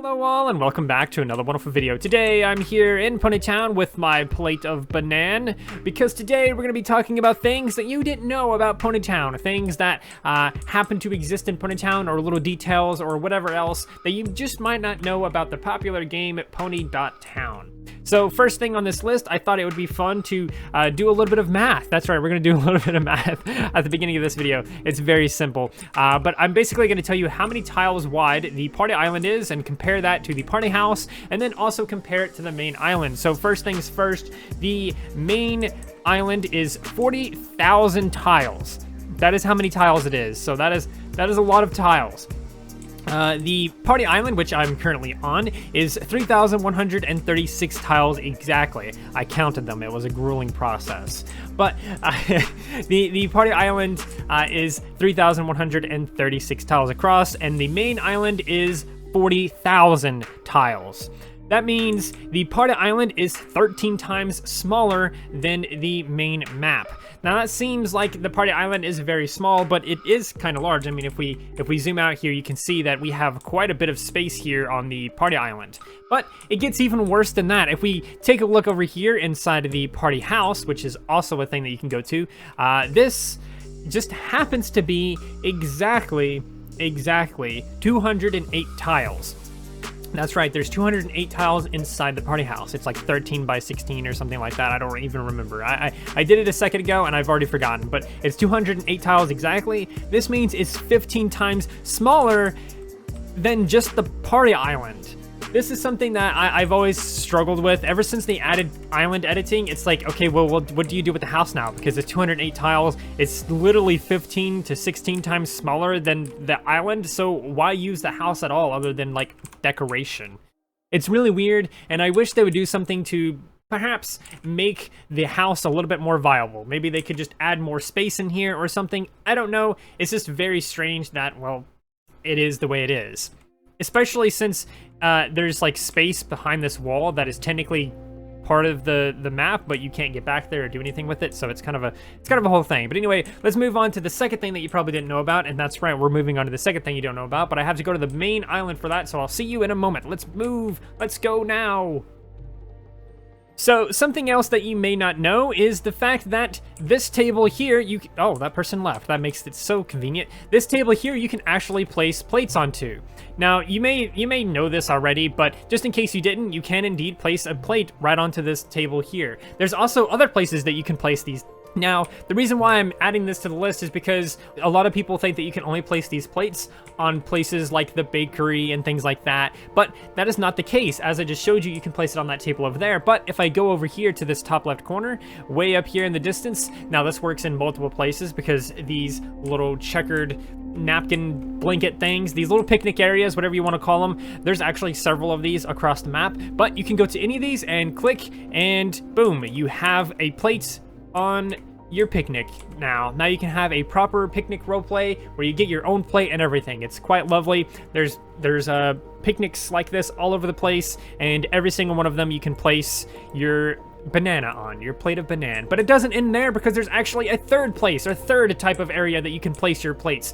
Hello all and welcome back to another wonderful video. Today I'm here in Ponytown with my plate of banana because today we're going to be talking about things that you didn't know about Ponytown, things that happen to exist in Ponytown, or little details or whatever else that you just might not know about the popular game Pony.town. So first thing on this list, I thought it would be fun to do a little bit of math. That's right, we're gonna do a little bit of math at the beginning of this video. It's very simple, but I'm basically gonna tell you how many tiles wide the party island is and compare that to the party house, and then also compare it to the main island. So first things first, the main island is 40,000 tiles. That is how many tiles it is. So that is a lot of tiles. The party island, which I'm currently on, is 3,136 tiles exactly. I counted them. It was a grueling process. But the party island is 3,136 tiles across, and the main island is 40,000 tiles. That means the party island is 13 times smaller than the main map. Now that seems like the party island is very small, but it is kind of large. I mean, if we zoom out here, you can see that we have quite a bit of space here on the party island. But it gets even worse than that. If we take a look over here inside of the party house, which is also a thing that you can go to, this just happens to be exactly 208 tiles. That's right, there's 208 tiles inside the party house. It's like 13 by 16 or something like that. I don't even remember. I did it a second ago and I've already forgotten, but it's 208 tiles exactly. This means it's 15 times smaller than just the party island. This is something that I've always struggled with ever since they added island editing. It's like, okay, well, what do you do with the house now? Because it's 208 tiles. It's literally 15 to 16 times smaller than the island. So why use the house at all other than like decoration? It's really weird, and I wish they would do something to perhaps make the house a little bit more viable. Maybe they could just add more space in here or something. I don't know. It's just very strange that, well, it is the way it is. Especially since there's like space behind this wall that is technically part of the map, but you can't get back there or do anything with it. So it's kind of a whole thing. But anyway, let's move on to the second thing that you probably didn't know about, and that's right, we're moving on to the second thing you don't know about. But I have to go to the main island for that, so I'll see you in a moment. Let's move. Let's go now. So something else that you may not know is the fact that this table here, oh, that person left. That makes it so convenient. This table here, you can actually place plates onto. Now, you may know this already, but just in case you didn't, you can indeed place a plate right onto this table here. There's also other places that you can place these. Now, the reason why I'm adding this to the list is because a lot of people think that you can only place these plates on places like the bakery and things like that, but that is not the case. As I just showed you, you can place it on that table over there, but if I go over here to this top left corner, way up here in the distance, now this works in multiple places because these little checkered napkin blanket things, these little picnic areas, whatever you want to call them, there's actually several of these across the map, but you can go to any of these and click, and boom, you have a plate on your picnic now. Now you can have a proper picnic roleplay where you get your own plate and everything. It's quite lovely. There's picnics like this all over the place, and every single one of them you can place your banana on, your plate of banana. But it doesn't end there, because there's actually a third place, or third type of area that you can place your plates.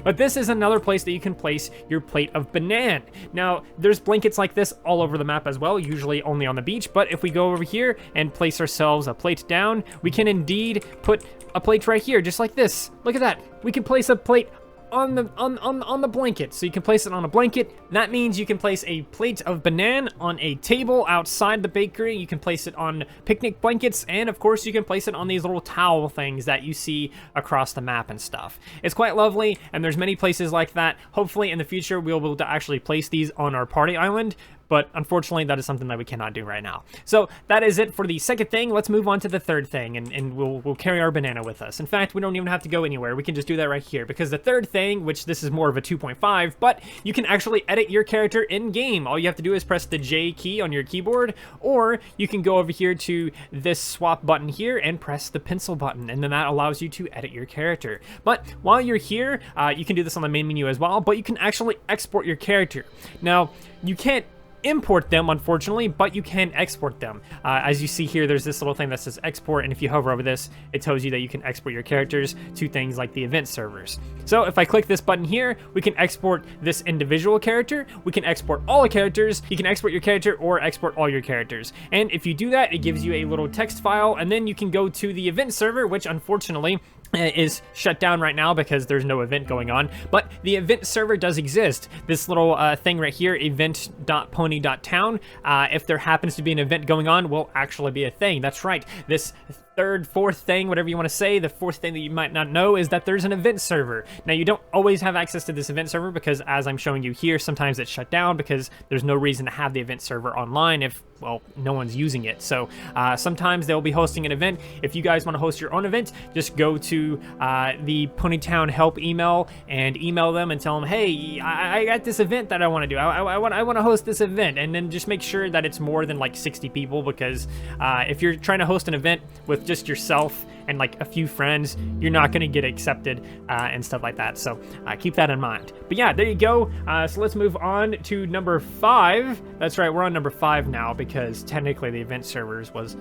But this is another place that you can place your plate of banana. Now, there's blankets like this all over the map as well, usually only on the beach, but if we go over here and place ourselves a plate down, we can indeed put a plate right here, just like this. Look at that. We can place a plate on the blanket. So you can place it on a blanket. That means you can place a plate of banana on a table outside the bakery. You can place it on picnic blankets, and of course you can place it on these little towel things that you see across the map and stuff. It's quite lovely, and there's many places like that. Hopefully in the future we'll be able to actually place these on our party island, but unfortunately that is something that we cannot do right now. So that is it for the second thing. Let's move on to the third thing, and we'll carry our banana with us. In fact, we don't even have to go anywhere. We can just do that right here, because the third thing, which this is more of a 2.5, but you can actually edit your character in game. All you have to do is press the J key on your keyboard, or you can go over here to this swap button here and press the pencil button, and then that allows you to edit your character. But while you're here, you can do this on the main menu as well, but you can actually export your character. Now, you can't import them, unfortunately, but you can export them. As you see here, there's this little thing that says export, and if you hover over this, it tells you that you can export your characters to things like the event servers. So if I click this button here, we can export this individual character, we can export all the characters, you can export your character or export all your characters. And if you do that, it gives you a little text file, and then you can go to the event server, which unfortunately is shut down right now because there's no event going on, but the event server does exist. This little thing right here, event.pony.town, if there happens to be an event going on, will actually be a thing. That's right. This third, fourth thing, whatever you want to say, the fourth thing that you might not know is that there's an event server. Now, you don't always have access to this event server because, as I'm showing you here, sometimes it's shut down because there's no reason to have the event server online if, well, no one's using it. So sometimes they'll be hosting an event. If you guys want to host your own event, just go to the Ponytown help email and email them and tell them, hey, I got this event that I want to do. I want to host this event, and then just make sure that it's more than like 60 people, because if you're trying to host an event with just yourself and like a few friends, you're not going to get accepted and stuff like that. So keep that in mind. But yeah, there you go. So let's move on to number 5. That's right, we're on number 5 now because technically the event servers was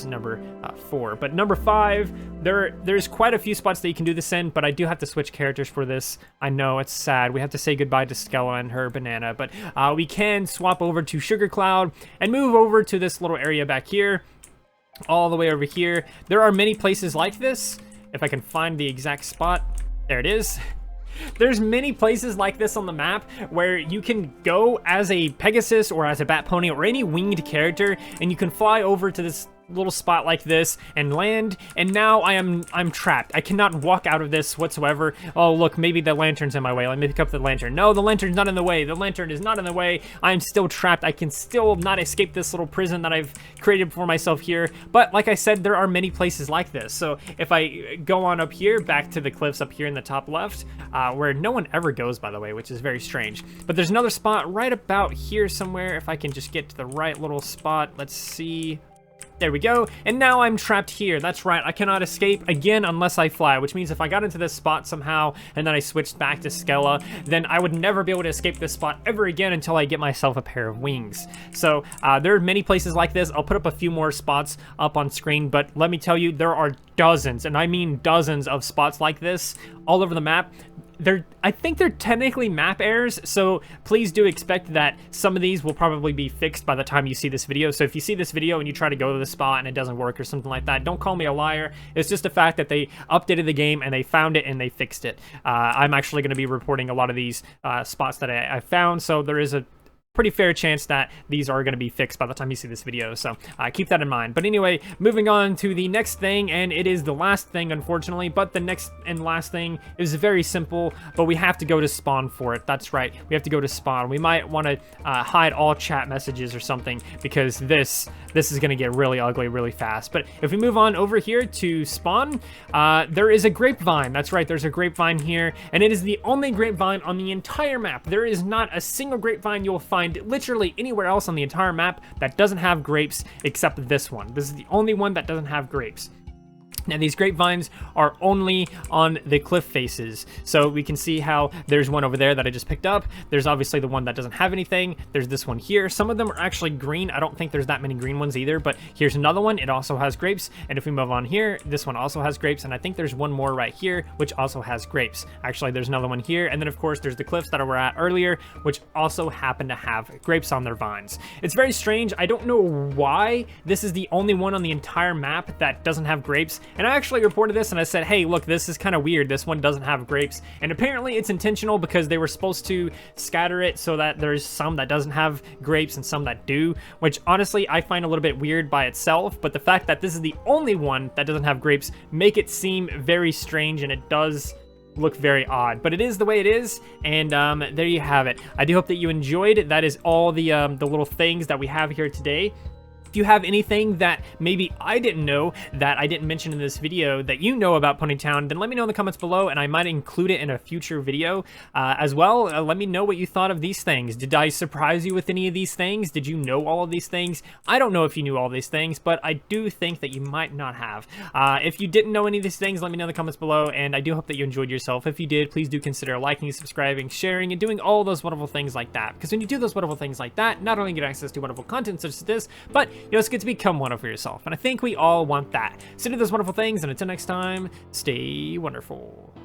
number 4. But number 5, there's quite a few spots that you can do this in, but I do have to switch characters for this. I know it's sad. We have to say goodbye to Skella and her banana, but we can swap over to Sugar Cloud and move over to this little area back here. All the way over here. There are many places like this. If I can find the exact spot, there it is. There's many places like this on the map where you can go as a Pegasus or as a Bat Pony or any winged character, and you can fly over to this little spot like this and land, and now I'm trapped. I cannot walk out of this whatsoever. Oh, look, maybe the lantern's in my way. Let me pick up the lantern. No, the lantern's not in the way. The lantern is not in the way. I'm still trapped. I can still not escape this little prison that I've created for myself here. But like I said, there are many places like this. So if I go on up here, back to the cliffs up here in the top left, where no one ever goes, by the way, which is very strange. But there's another spot right about here somewhere. If I can just get to the right little spot, let's see. There we go, and now I'm trapped here. That's right, I cannot escape again unless I fly, which means if I got into this spot somehow and then I switched back to Skella, then I would never be able to escape this spot ever again until I get myself a pair of wings. So there are many places like this. I'll put up a few more spots up on screen, but let me tell you, there are dozens, and I mean dozens of spots like this all over the map. I think they're technically map errors, so please do expect that some of these will probably be fixed by the time you see this video. So if you see this video and you try to go to the spot and it doesn't work or something like that, don't call me a liar. It's just the fact that they updated the game and they found it and they fixed it. I'm actually going to be reporting a lot of these spots that I found, so there is a pretty fair chance that these are going to be fixed by the time you see this video, so keep that in mind. But anyway, moving on to the next thing, and it is the last thing, unfortunately, but the next and last thing is very simple, but we have to go to spawn for it. That's right, we have to go to spawn. We might want to hide all chat messages or something, because this is going to get really ugly really fast. But if we move on over here to spawn, there is a grapevine. That's right, there's a grapevine here, and it is the only grapevine on the entire map. There is not a single grapevine you'll find literally anywhere else on the entire map that doesn't have grapes except this one. This is the only one that doesn't have grapes. Now, these grapevines are only on the cliff faces. So we can see how there's one over there that I just picked up. There's obviously the one that doesn't have anything. There's this one here. Some of them are actually green. I don't think there's that many green ones either, but here's another one. It also has grapes. And if we move on here, this one also has grapes. And I think there's one more right here, which also has grapes. Actually, there's another one here. And then, of course, there's the cliffs that we were at earlier, which also happen to have grapes on their vines. It's very strange. I don't know why this is the only one on the entire map that doesn't have grapes. And I actually reported this and I said, hey, look, this is kind of weird. This one doesn't have grapes. And apparently it's intentional because they were supposed to scatter it so that there's some that doesn't have grapes and some that do, which honestly I find a little bit weird by itself. But the fact that this is the only one that doesn't have grapes make it seem very strange, and it does look very odd, but it is the way it is. And there you have it. I do hope that you enjoyed. That is all the little things that we have here today. If you have anything that maybe I didn't know that I didn't mention in this video that you know about Ponytown, then let me know in the comments below, and I might include it in a future video as well. Let me know what you thought of these things. Did I surprise you with any of these things? Did you know all of these things? I don't know if you knew all these things, but I do think that you might not have. If you didn't know any of these things, let me know in the comments below, and I do hope that you enjoyed yourself. If you did, please do consider liking, subscribing, sharing, and doing all those wonderful things like that. Because when you do those wonderful things like that, not only get access to wonderful content such as this, but you also get to become one for yourself. And I think we all want that. So do those wonderful things, and until next time, stay wonderful.